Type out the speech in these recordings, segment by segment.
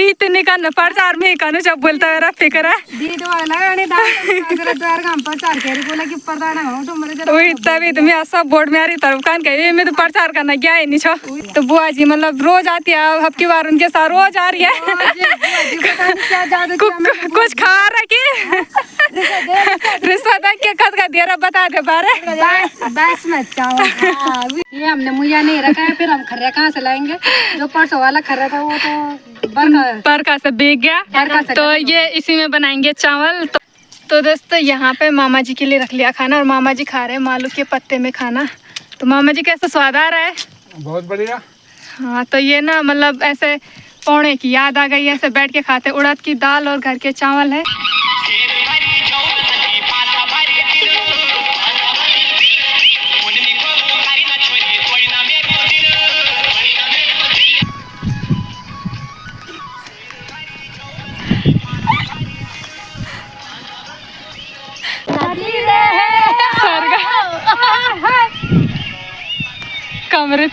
इतने का प्रचार में कानो जब बोलता है रा फिकर है दीदी वाला गाने दार द्वार काम प्रचार करे बोला कि प्रधान हो तो मरे जरा वही तभी तुम्हें ऐसा बोर्ड में आ रही तरफ कान कहे मैं तो प्रचार करना गया ही नहीं छो तो बुआ जी मतलब रोज आती है अब की बार उनके साथ रोज आ रही है कुछ खा रखी रिश्वत के कद का दे रहा बता दे बारे बस मत जाओ ये हमने मुझे नहीं रखा है फिर हम खर्रा कहाँ से लाएंगे जो परसों वाला खर्रा था वो तो बरका से बिक गया तो ये इसी में बनाएंगे चावल तो दोस्तों यहाँ पे मामा जी के लिए रख लिया खाना और मामा जी खा रहे हैं मालू के पत्ते में खाना। तो मामा जी कैसा स्वाद आ रहा है? बहुत बढ़िया। हाँ तो ये ना मतलब ऐसे पौने की याद आ गई ऐसे बैठ के खाते उड़द की दाल और घर के चावल है। कमरे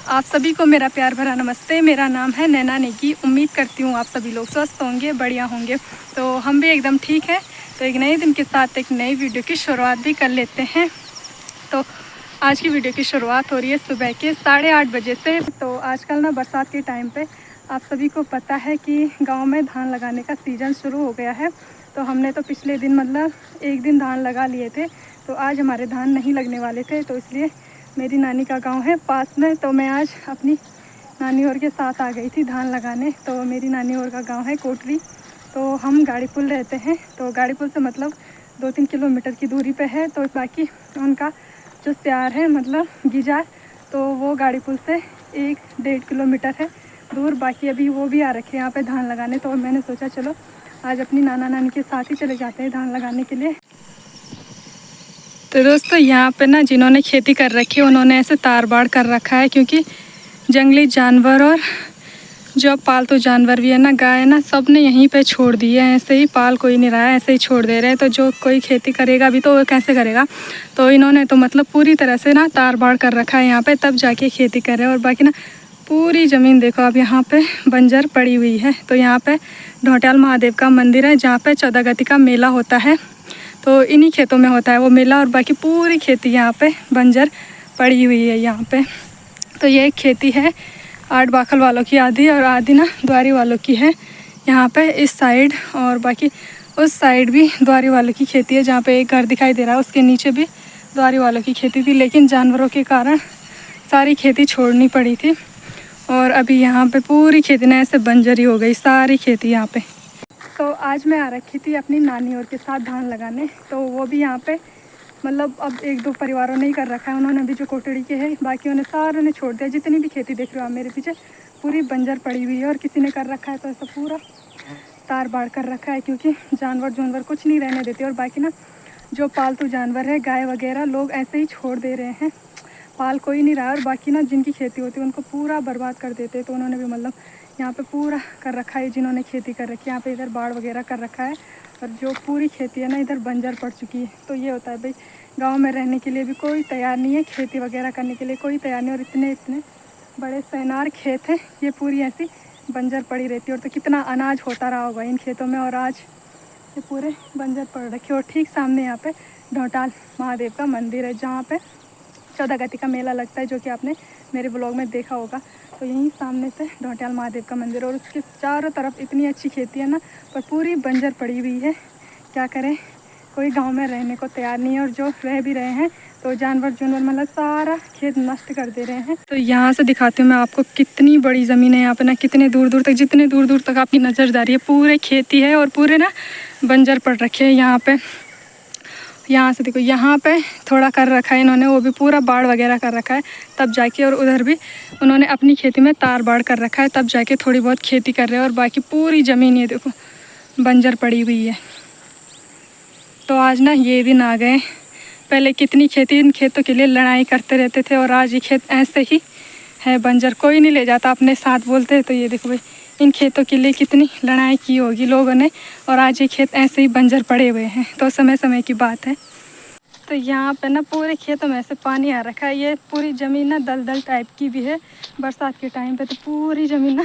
आप सभी को मेरा प्यार भरा नमस्ते। मेरा नाम है नैना नेगी। उम्मीद करती हूँ आप सभी लोग स्वस्थ होंगे, बढ़िया होंगे। तो हम भी एकदम ठीक है। तो एक नए दिन के साथ एक नई वीडियो की शुरुआत भी कर लेते हैं। तो आज की वीडियो की शुरुआत हो रही है सुबह के 8:30 बजे से। तो आजकल ना बरसात के टाइम पे आप सभी को पता है कि गांव में धान लगाने का सीज़न शुरू हो गया है। तो हमने तो पिछले दिन मतलब एक दिन धान लगा लिए थे। तो आज हमारे धान नहीं लगने वाले थे तो इसलिए मेरी नानी का गांव है पास में, तो मैं आज अपनी नानी और के साथ आ गई थी धान लगाने। तो मेरी नानी और का गांव है कोटरी। तो हम गाड़ी पुल रहते हैं, तो गाड़ी पुल से मतलब 2-3 किलोमीटर की दूरी पे है। तो बाकी उनका जो स्यार है मतलब गिजार, तो वो गाड़ी पुल से 1-1.5 किलोमीटर है दूर। बाकी अभी वो भी आ रखे हैं यहाँ पे धान लगाने। तो मैंने सोचा चलो आज अपनी नाना नानी के साथ ही चले जाते हैं धान लगाने के लिए। तो दोस्तों यहाँ पे ना जिन्होंने खेती कर रखी है उन्होंने ऐसे तार बाड़ कर रखा है, क्योंकि जंगली जानवर और जो पालतू जानवर भी है ना, गाय ना, सब ने यहीं पे छोड़ दी है। ऐसे ही पाल कोई नहीं रहा है, ऐसे ही छोड़ दे रहे हैं। तो जो कोई खेती करेगा भी तो वो कैसे करेगा। तो इन्होंने तो मतलब पूरी तरह से ना तार बाड़ कर रखा है यहाँ पे, तब जाके खेती कर रहे हैं। और बाकी ना पूरी ज़मीन देखो अब यहाँ पे बंजर पड़ी हुई है। तो यहाँ पे ढोंटियाल महादेव का मंदिर है जहाँ पे 14 गति का मेला होता है। तो इन्हीं खेतों में होता है वो मेला। और बाकी पूरी खेती यहाँ पे बंजर पड़ी हुई है यहाँ पे। तो ये एक खेती है 8 बाखल वालों की आधी, और आधी ना द्वारी वालों की है यहाँ पे इस साइड। और बाकी उस साइड भी द्वारी वालों की खेती है। जहाँ पे एक घर दिखाई दे रहा है उसके नीचे भी द्वारी वालों की खेती थी, लेकिन जानवरों के कारण सारी खेती छोड़नी पड़ी थी। और अभी यहाँ पे पूरी खेती ना ऐसे बंजरी हो गई सारी खेती यहाँ पे। तो आज मैं आ रखी थी अपनी नानी और के साथ धान लगाने। तो वो भी यहाँ पे मतलब अब 1-2 परिवारों ने ही कर रखा है, उन्होंने भी जो कोटड़ी के हैं, बाकी उन्हें सारों ने छोड़ दिया। जितनी भी खेती देख रहे हो आप मेरे पीछे पूरी बंजर पड़ी हुई है। और किसी ने कर रखा है तो ऐसा पूरा तार बाड़ कर रखा है, क्योंकि जानवर कुछ नहीं रहने देते। और बाकी ना जो पालतू जानवर है गाय वगैरह लोग ऐसे ही छोड़ दे रहे हैं, पाल कोई नहीं रहा है। और बाकी ना जिनकी खेती होती है उनको पूरा बर्बाद कर देते हैं। तो उन्होंने भी मतलब यहाँ पे पूरा कर रखा है जिन्होंने खेती कर रखी है। यहाँ पे इधर बाड़ वगैरह कर रखा है, और जो पूरी खेती है ना इधर बंजर पड़ चुकी है। तो ये होता है भाई, गांव में रहने के लिए भी कोई तैयार नहीं है, खेती वगैरह करने के लिए कोई तैयार नहीं। और इतने बड़े सैनार खेत हैं, ये पूरी ऐसी बंजर पड़ी रहती है। और तो कितना अनाज होता रहा होगा इन खेतों में, और आज ये पूरे बंजर पड़ रखे। और ठीक सामने यहाँ पे ढोंटाल महादेव का मंदिर है जहाँ पे 14 गति का मेला लगता है, जो कि आपने मेरे ब्लॉग में देखा होगा। तो यहीं सामने से ढोंटियाल महादेव का मंदिर, और उसके चारों तरफ इतनी अच्छी खेती है ना, पर पूरी बंजर पड़ी हुई है। क्या करें, कोई गांव में रहने को तैयार नहीं है। और जो रह भी रहे हैं तो जानवर मतलब सारा खेत नष्ट कर दे रहे हैं। तो यहाँ से दिखाती हूँ मैं आपको कितनी बड़ी ज़मीन है यहाँ पे ना, कितने दूर दूर तक, जितने दूर दूर तक आपकी नज़र जा रही है पूरे खेती है। और पूरे ना बंजर पड़ रखे हैं यहाँ पे। यहाँ से देखो यहाँ पे थोड़ा कर रखा है इन्होंने, वो भी पूरा बाड़ वगैरह कर रखा है तब जाके। और उधर भी उन्होंने अपनी खेती में तार बाड़ कर रखा है तब जाके थोड़ी बहुत खेती कर रहे हैं। और बाकी पूरी ज़मीन ये देखो बंजर पड़ी हुई है। तो आज ना ये दिन आ गए, पहले कितनी खेती इन खेतों के लिए लड़ाई करते रहते थे, और आज ये खेत ऐसे ही है बंजर, कोई नहीं ले जाता अपने साथ बोलते हैं। तो ये देखो भाई इन खेतों के लिए कितनी लड़ाई की होगी लोगों ने, और आज ये खेत ऐसे ही बंजर पड़े हुए हैं। तो समय समय की बात है। तो यहाँ पे ना पूरे खेतों में से पानी आ रखा है। ये पूरी ज़मीन ना दलदल टाइप की भी है। बरसात के टाइम पे तो पूरी ज़मीन ना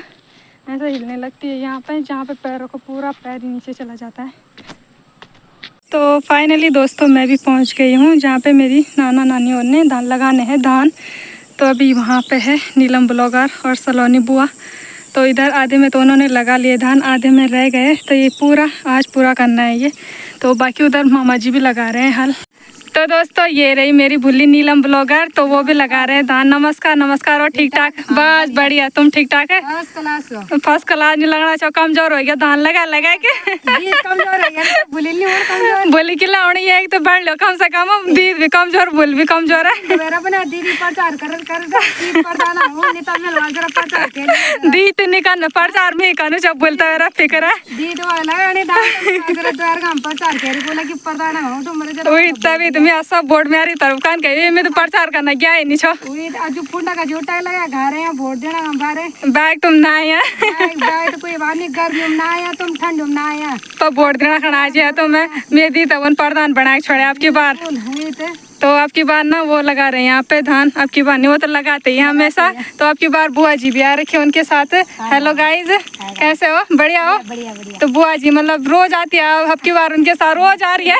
ऐसे हिलने लगती है यहाँ पे, जहाँ पे पैरों को पूरा पैर ही नीचे चला जाता है। तो फाइनली दोस्तों मैं भी पहुँच गई हूँ जहाँ पे मेरी नाना नानी और ने धान लगाने हैं धान। तो अभी वहाँ पे है नीलम ब्लॉगर और सलोनी बुआ। तो इधर आधे में तो उन्होंने लगा लिए धान, आधे में रह गए। तो ये पूरा आज पूरा करना है ये। तो बाकी उधर मामा जी भी लगा रहे हैं हल। तो दोस्तों ये रही मेरी भुल्ली नीलम ब्लॉगर, तो वो भी लगा रहे हैं धान। नमस्कार नमस्कार। और ठीक ठाक? बस बढ़िया। तुम ठीक ठाक है? फर्स्ट क्लास नहीं लगना चाहो, कमजोर हो गया धान लगा लगा के। बोली कि लावणी एक तो बढ़ लो कम से कम, दीद भी कमजोर भूल भी कमजोर है। दी तो निकाल प्रचार में कानू जब बोलता है फिक्र है वही तभी तुम्हें सब बोर्ड में आ रही तरफ कान कही मैं तो प्रचार करना गया ही नहीं छो वोट देना हमारे बैग तुम ना आया बैग कोई वानी गर्मी में ना आया तुम ठंड में ना आया तो वोट देना खाना आज तो मैं दी तब प्रधान बना के छोड़े आपकी बार। तो आपकी बार ना वो लगा रहे हैं यहाँ पे धान, आपकी बार नहीं वो तो लगाते ही हमेशा। तो आपकी बार बुआ जी भी आ रखे उनके साथ। हेलो गाइज, कैसे हो? बढ़िया हो? बढ़िया बढ़िया। तो बुआ जी मतलब रोज आती है, आपकी बार उनके साथ रोज आ रही है।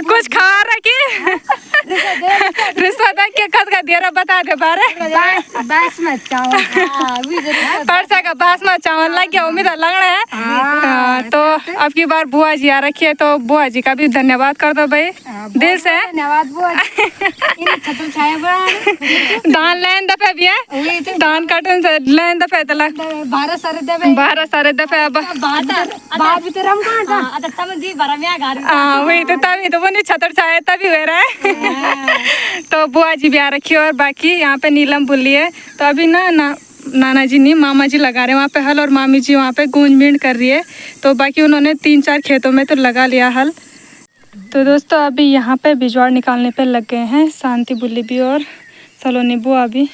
कुछ खा रखी रिश्वत के कद का देरा बता दे बारे बासमती चावल परसा का बासमती चावल लग गया, उम्मीद लगना है। तो आपकी बार बुआ जी आ रखी है, तो बुआ जी का भी धन्यवाद कर दो भाई दिल से। धन्यवाद बुआ छतल छाया धान लेन दफे भी है, धान काटन से लेन दफे तला 12 सारे दबे अब बात भी तेरा का अच्छा समझी भरा में घर वही तो तभी तो वो नहीं छतर छाया तभी हो रहा है। तो बुआ जी भी आ रखी है और बाकी यहाँ पे नीलम बुल्ली है। तो अभी नाना जी नहीं मामा जी लगा रहे हैं वहाँ पे हल, और मामी जी वहाँ पे गूंज मींड कर रही है। तो बाकी उन्होंने 3-4 खेतों में तो लगा लिया हल। तो दोस्तों अभी यहाँ पे बिजवाड़ निकालने पे लग गए हैं शांति बुल्ली भी और सलोनी बुआ भी।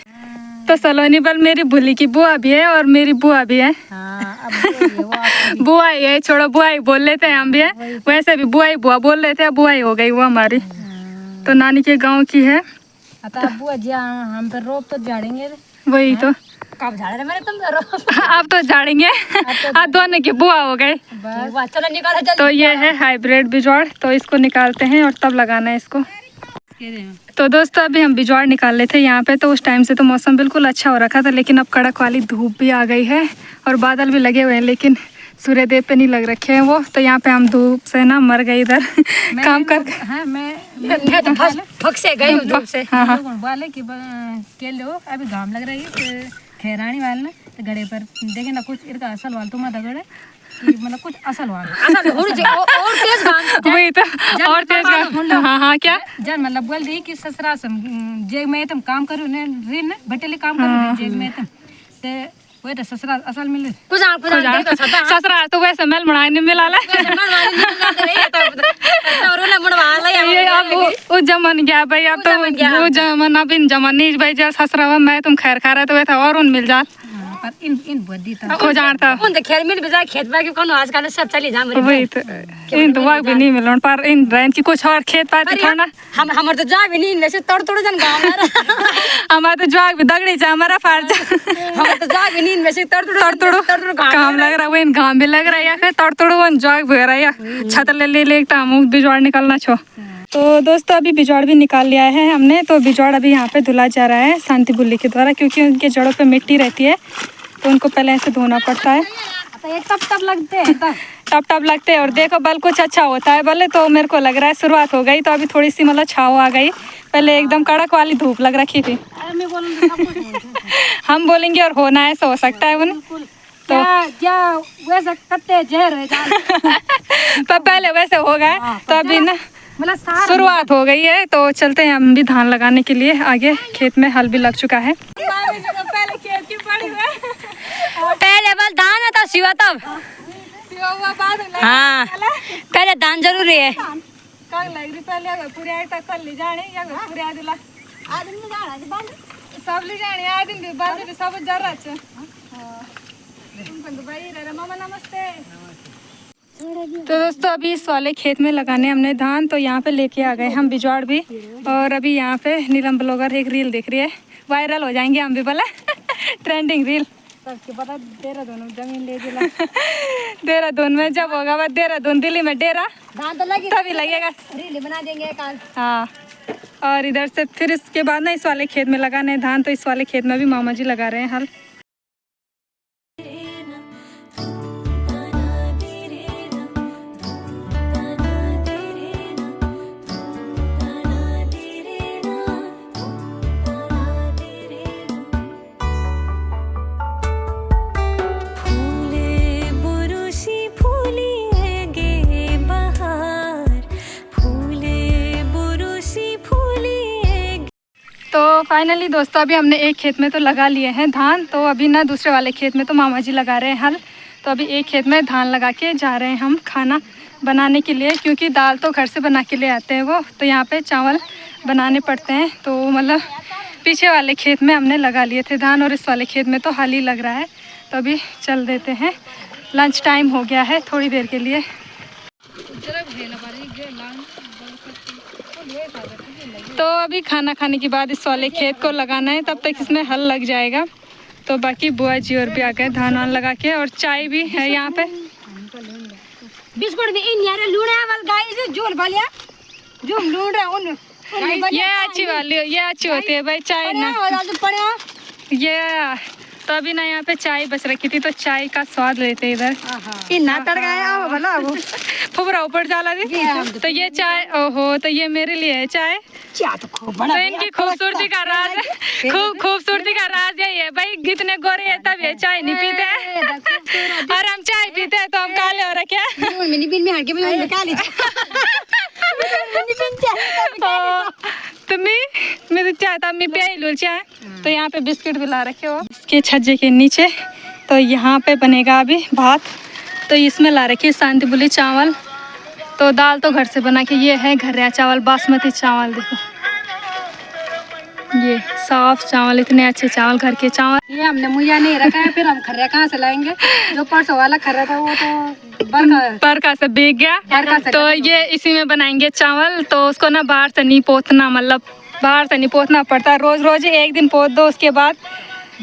तो सलोनी बल मेरी बुल्ली की बुआ भी है और मेरी बुआ भी है। बुआ ही है, छोड़ो बुआ ही बोल लेते हैं हम भी है, वैसे भी बुआ ही बुआ बोल रहे थे, बुआ ही हो गई वो हमारी। तो नानी के गाँव की है। बुआ जी हम पे रोप तो झाड़ेंगे वही तो कब झाड़ रहे मेरे तुम अब तो झाड़ेंगे। आप दोनों की बुआ हो गए। चलो निकालो जल्दी। तो ये है हाइब्रिड बिजवाड़, तो इसको निकालते हैं और तब लगाना है इसको। तो दोस्तों अभी हम बिजवाड़ निकाल रहे थे यहाँ पे। तो उस टाइम से तो मौसम बिल्कुल अच्छा हो रखा था, लेकिन अब कड़क वाली धूप भी आ गई है और बादल भी लगे हुए हैं, लेकिन सूर्यदेव पे नहीं लग रखे हैं वो। तो यहाँ पे हम धूप से ना मर गए इधर काम कर। हाँ मैं तो फक से गई हूँ धूप से। हाँ वाले की के लो अभी घाम लग रही है खैरानी वाले ना तो गड़े पर देखे ना कुछ इनका असल वाल तुम दगड़े मतलब कुछ असल वाल और तेज घाम वही तो और तेज घाम। हाँ क्या जन मतलब बोल दी कि ससुरा से जेग में तुम काम करो ने रिन बटेले काम करो जेग में तुम ते वो तो ससुरा असल मिले कुछ ससुरा तो वैसे मेल बनाने मिला ले अब वो जमन गया भाई। अब तो वो जमन अब इन जमन नहीं भाई जो ससुरा मैं तुम खैर खा रहे तो वैसा और उन मिल जात पर इन बुद्धि था को जानता उन तो खैर मिल बजा खेत बाकी कोनो आजकल सब चली जा वही तो इन तो वाग भी नहीं मिलन पर इन रैन की कुछ और खेत पाती थोड़ा हम हमर तो जा भी नहीं वैसे तोड़ तोड़ जन गांव हमारा तो जाग भी दगड़ी जा हमारा फार्ज हम तो जा भी नहीं वैसे तोड़ तोड़ काम लग रहा है, वो काम भी लग रहा है या फिर तोड़ तोड़ वन जाग भी रहा है छत ले लेता हम बिजवाड़ निकलना छो। तो दोस्तों अभी बिजवाड़ भी निकाल लिया है हमने। तो बिजवाड़ अभी यहाँ पे धुला जा रहा है शांति बुल्ली के द्वारा, क्योंकि उनके जड़ों पे मिट्टी रहती है तो उनको पहले ऐसे धोना पड़ता है। टप लगते हैं टप लगते हैं और देखो बल कुछ अच्छा होता है बोले। तो मेरे को लग रहा है शुरुआत हो गई, तो अभी थोड़ी सी मतलब छाव आ गई, पहले एकदम कड़क वाली धूप लग रखी थी। हम बोलेंगे और होना ऐसा हो सकता है उन तो क्या वैसे कत्ते जहर पर पहले वैसे हो गए। तो अभी ना शुरुआत हो गई है, तो चलते हैं हम भी धान लगाने के लिए आगे। खेत में हल भी लग चुका है। पहले बल धान है तो सिवा तब हाँ पहले धान जरूरी है। सब ले जाने आदमी भी बाल भी सब जरूरत है। मामा नमस्ते। तो दोस्तों अभी इस वाले खेत में लगाने हमने धान, तो यहाँ पे लेके आ गए हम बिजवाड़ भी। और अभी यहाँ पे नीलम ब्लॉगर एक रील देख रही है, वायरल हो जाएंगे हम भी बोला ट्रेंडिंग रील। सबके पता देहरादून में जमीन ले दिला देहरादून में जब होगा बस, देहरादून दिल्ली में डेरा धान तो लगी तभी लगेगा। रील बना देंगे कल। हाँ, और इधर से फिर इसके बाद ना इस वाले खेत में लगाने हैं धान, तो इस वाले खेत में भी मामा जी लगा रहे हैं हल। तो फाइनली दोस्तों अभी हमने एक खेत में तो लगा लिए हैं धान, तो अभी ना दूसरे वाले खेत में तो मामा जी लगा रहे हैं हल। तो अभी एक खेत में धान लगा के जा रहे हैं हम खाना बनाने के लिए, क्योंकि दाल तो घर से बना के ले आते हैं वो, तो यहाँ पे चावल बनाने पड़ते हैं। तो मतलब पीछे वाले खेत में हमने लगा लिए थे धान और इस वाले खेत में तो हाल ही लग रहा है। तो अभी चल देते हैं, लंच टाइम हो गया है थोड़ी देर के लिए। तो अभी खाना खाने के बाद इस वाले खेत को लगाना है, तब तक इसमें हल लग जाएगा। तो बाकी बुआ जी और भी आ गए धान वान लगा के, और चाय भी है यहाँ पे। बिस्कुट भी इन यार लूड़ा वाल गाय से जोल भालिया जो लूड़ रहा उन ये अच्छी वाली, ये अच्छी होती है भाई चाय ना। ये तो अभी ना यहाँ पे चाय बच रखी थी, तो चाय का स्वाद लेते हैं इधर। इन्ना तड़काया भला वो फुबरा ऊपर डाला दी। तो ये चाय, ओहो, तो ये मेरे लिए है चाय। तो खूब बड़ा तो इनकी खूबसूरती का राज, खूबसूरती का राज यही है भाई, कितने गोरे हैं तब ये चाय नहीं पीते हैं। और हम चाय पीते हैं तो हम काले हो रखे हैं। मिनी बिन में हटके में काली तो मैं तो चाहता मैं प्याई लूल चाय। तो यहाँ पे बिस्किट भी ला रखे हो इसके छज्जे के नीचे। तो यहाँ पे बनेगा अभी भात, तो इसमें ला रखे शांति बोली चावल। तो दाल तो घर से बना के, ये है घरिया चावल, बासमती चावल। देखो ये साफ चावल, इतने अच्छे चावल, घर के चावल। ये हमने मुझे नहीं रखा है, फिर हम खर्रा कहाँ से लाएंगे? जो परसों वाला खर्रा था वो तो बरखा से भीग गया। तो ये इसी में बनाएंगे चावल। तो उसको ना बाहर से नहीं पोतना, मतलब बाहर से नहीं पोतना पड़ता, रोज रोज एक दिन पोत दो, उसके बाद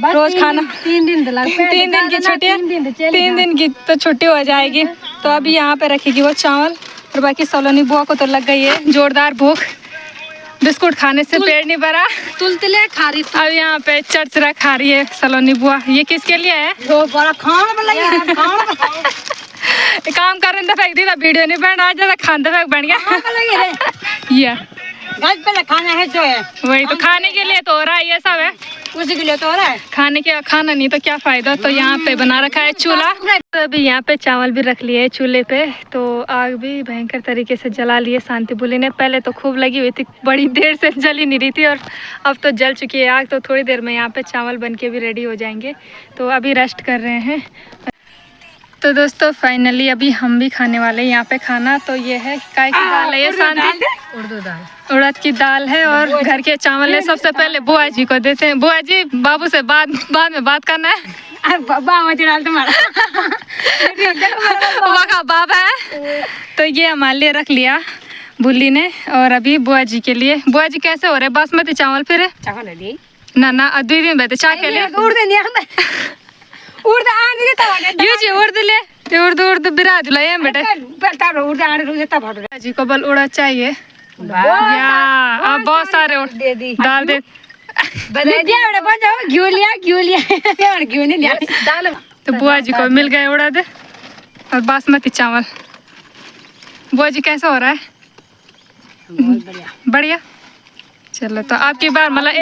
रोज खाना। 3 दिन 3 दिन की छुट्टी, 3 दिन की तो छुट्टी हो जाएगी। तो अभी यहाँ पे रखेगी वो चावल। और बाकी सलोनी बुआ को तो लग गई है जोरदार भूख, बिस्कुट खाने से पेट नहीं भरा, तुलतले खा रही। अब यहाँ पे चरचरा खा रही है सलोनी बुआ। ये किसके लिए है? काम कर रहे फेंक दी था, वीडियो नहीं बन रहा, ज्यादा खाने फेंक बन गया। ये पहले खाना है जो है वही तो खाने के लिए तो हो रहा है, ये सब है उसी के लिए तो हो रहा है। खाने के खाना नहीं तो क्या फायदा। तो यहाँ पे बना रखा है चूल्हा। तो अभी यहाँ पे चावल भी रख लिए चूल्हे पे। तो आग भी भयंकर तरीके से जला लिए शांति बुली ने। पहले तो खूब लगी हुई थी, बड़ी देर से जली नहीं रही थी, और अब तो जल चुकी है आग। तो थोड़ी देर में यहाँ पे चावल बन के भी रेडी हो जाएंगे। तो अभी रेस्ट कर रहे हैं। तो दोस्तों फाइनली अभी हम भी खाने वाले हैं यहाँ पे खाना। तो ये है काय की दाल है, ये शांति उर्दू दाल, उड़द की दाल है, और घर के चावल है। सबसे पहले बुआ जी को देते हैं। बुआ जी बाबू से बाद में बात करना है। डाल तुम्हारा का बाबा है। तो ये हमारे लिए रख लिया बुल्ली ने, और अभी बुआ जी के लिए। बुआ जी कैसे हो रहे बासमती चावल? फिर चावल है ना 2 दिन बैठे चाय के लिए उर्दू बिरा दिला ये बेटे जी को बल उड़ा चाहिए। अब बहुत सारे दाल दे तो बुआ जी को मिल गए उड़ा दे। और बासमती चावल। बुआ जी कैसा हो रहा है? बढ़िया। चलो तो आपकी बार मतलब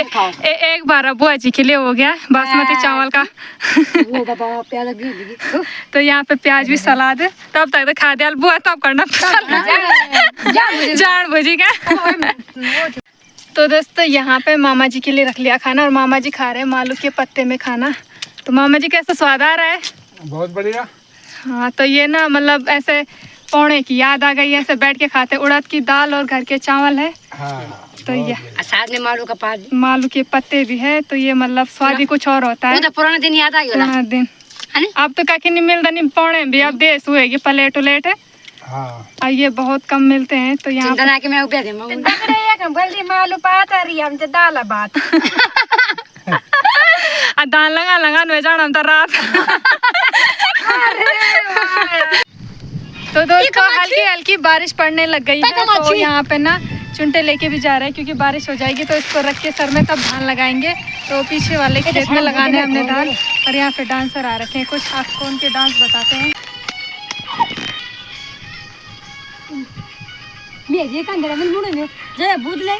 एक बार बुआ जी के लिए हो गया बासमती चावल का। तो यहाँ पे प्याज भी सलाद है। तब तक तो खा दिया बुआ, तब करना जान बुझी का। तो दोस्तों यहाँ पे मामा जी के लिए रख लिया खाना, और मामा जी खा रहे हैं मालू के पत्ते में खाना। तो मामा जी कैसा स्वाद आ रहा है? बहुत बढ़िया। हाँ तो ये ना मतलब ऐसे पौने की याद आ गई, ऐसे बैठ के खाते। उड़द की दाल और घर के चावल है। हाँ, तो ये साथ में मालू के पत्ते भी है। तो ये मतलब स्वाद ही कुछ और होता है। तो पुराना दिन याद आ गया। पुराना दिन अब तो काकी नहीं मिलता, नहीं पौने भी अब देश हुएगी प्लेट उलेट है। हाँ ये बहुत कम मिलते हैं। तो यहाँ चिंता ना कि मैं उपया दे मैं एक बल्दी मालू पात रही हम तो दाल बात दान लगा लगा नो जाना हम तो रात। तो दोस्तों हल्की हल्की बारिश पड़ने लग गई है। तो यहाँ पे ना चुनटे लेके भी जा रहे हैं क्योंकि बारिश हो जाएगी तो इसको रख के सर में तब धान लगाएंगे। तो पीछे वाले खेत में लगाने हमने धान। और यहाँ पे डांसर आ रखे हैं, कुछ आपको उनके डांस बताते हैं। ये कंदरा में मुड़े में जय बूद ले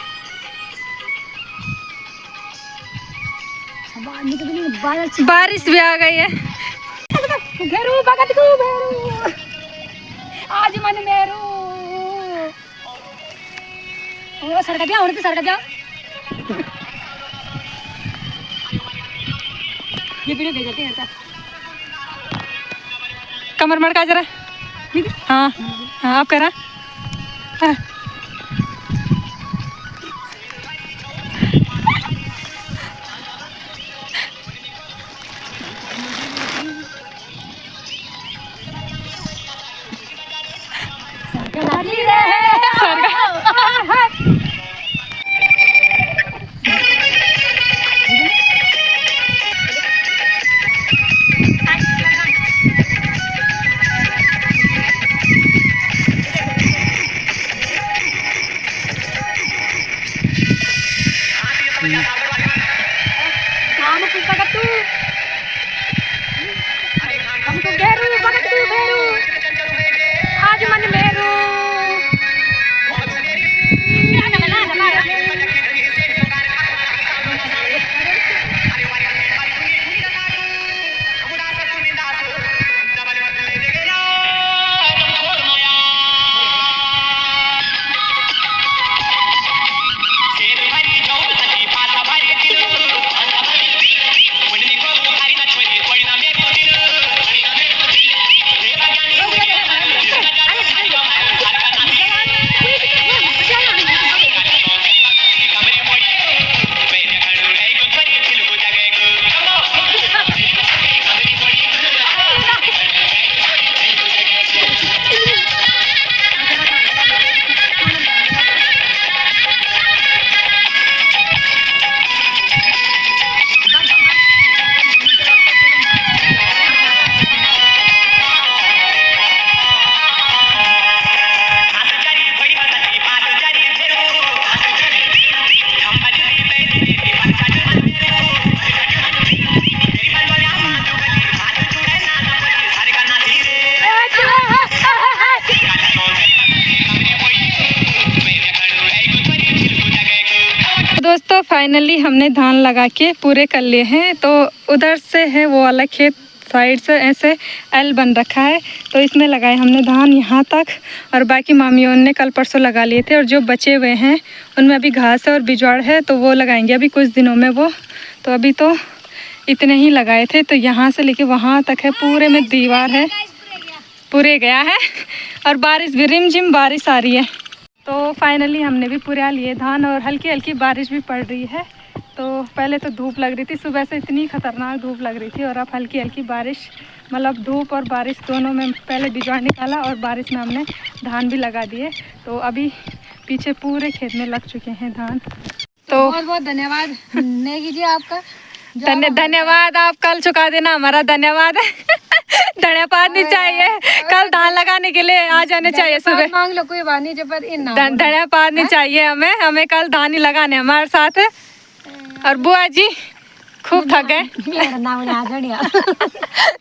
बारिश भी आ गई है। घेरू भगत को घेरू आज मन मेरू ओ सरका दिया उड़ते सरका दिया ये वीडियो भेज देते हैं। कमर मड़का जरा। हाँ हाँ आप करा। हाँ। दोस्तों फाइनली हमने धान लगा के पूरे कर लिए हैं। तो उधर से है वो वाला खेत, साइड से ऐसे एल बन रखा है। तो इसमें लगाए हमने धान यहाँ तक और बाकी मामियों ने कल परसों लगा लिए थे। और जो बचे हुए हैं उनमें अभी घास है और बिजवाड़ है तो वो लगाएंगे अभी कुछ दिनों में वो। तो अभी तो इतने ही लगाए थे। तो यहाँ से लेके वहाँ तक है, पूरे में दीवार है, पूरे गया है। और बारिश भी रिमझिम बारिश आ रही है। तो फाइनली हमने भी पूरा लिए धान और हल्की हल्की बारिश भी पड़ रही है। तो पहले तो धूप लग रही थी, सुबह से इतनी खतरनाक धूप लग रही थी और अब हल्की हल्की बारिश, मतलब धूप और बारिश दोनों में पहले बिजवाड़ निकाला और बारिश में हमने धान भी लगा दिए। तो अभी पीछे पूरे खेत में लग चुके हैं धान। तो बहुत बहुत धन्यवाद नेगी जी आपका। धन्यवाद, आप कल चुका देना हमारा धन्यवाद। धन्यवाद नहीं चाहिए, कल धान लगाने के लिए आ जाने चाहिए सुबह। मांग लो कोई बात नहीं, जब धन्यवाद नहीं चाहिए हमें कल धान ही लगाने हमारे साथ। और बुआ जी खूब थक गए।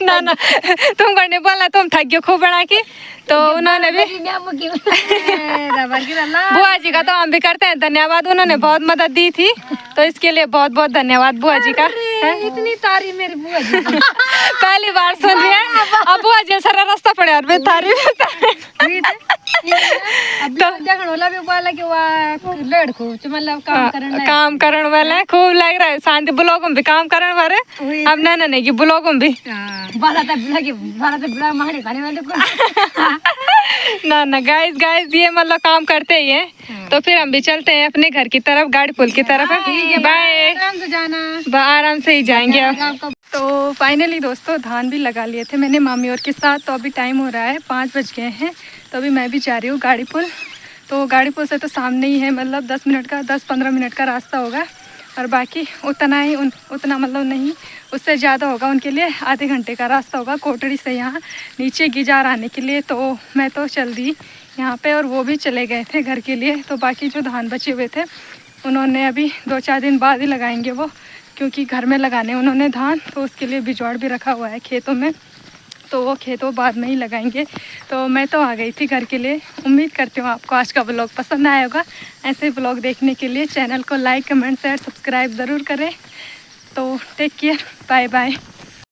ना ना तुम करने बोला तुम थक गए खूब बना की। तो उन्होंने भी बुआ जी का तो हम भी करते हैं धन्यवाद, उन्होंने बहुत मदद दी थी। तो इसके लिए बहुत बहुत धन्यवाद बुआ जी का। इतनी तारीफ मेरी बुआ जी की पहली बार सुन रही है। अब बुआ जी सारा रास्ता पड़े और तारीफ काम करण वाला है, खूब लग रहा है। शांति ब्लॉग में भी काम करण वाले अब ना नहीं कि ब्लॉग में भी ना गाइस ये मतलब काम करते ही है। तो फिर हम भी चलते हैं अपने घर की तरफ, गाड़ी पुल की तरफ। बाय, आराम से जाना, आराम से ही जाएंगे अब। तो फाइनली दोस्तों धान भी लगा लिए थे मैंने मामी और के साथ। तो अभी टाइम हो रहा है 5 बज गए हैं। तो अभी मैं भी जा रही हूँ गाड़ी पुल। तो गाड़ी पुल से तो सामने ही है, मतलब 10-15 मिनट का रास्ता होगा, और बाकी उतना ही उतना मतलब नहीं, उससे ज़्यादा होगा उनके लिए, आधे घंटे का रास्ता होगा कोटड़ी से यहाँ नीचे गिजार आने के लिए। तो मैं तो चल दी यहाँ पे, और वो भी चले गए थे घर के लिए। तो बाकी जो धान बचे हुए थे उन्होंने अभी 2-4 दिन बाद ही लगाएंगे वो, क्योंकि घर में लगाने उन्होंने धान, तो उसके लिए बिजौड़ भी रखा हुआ है खेतों में, तो वो खेतों बाद में ही लगाएंगे। तो मैं तो आ गई थी घर के लिए। उम्मीद करती हूँ आपको आज का ब्लॉग पसंद आया होगा। ऐसे ब्लॉग देखने के लिए चैनल को लाइक, कमेंट, शेयर, सब्सक्राइब ज़रूर करें। तो टेक केयर, बाय बाय।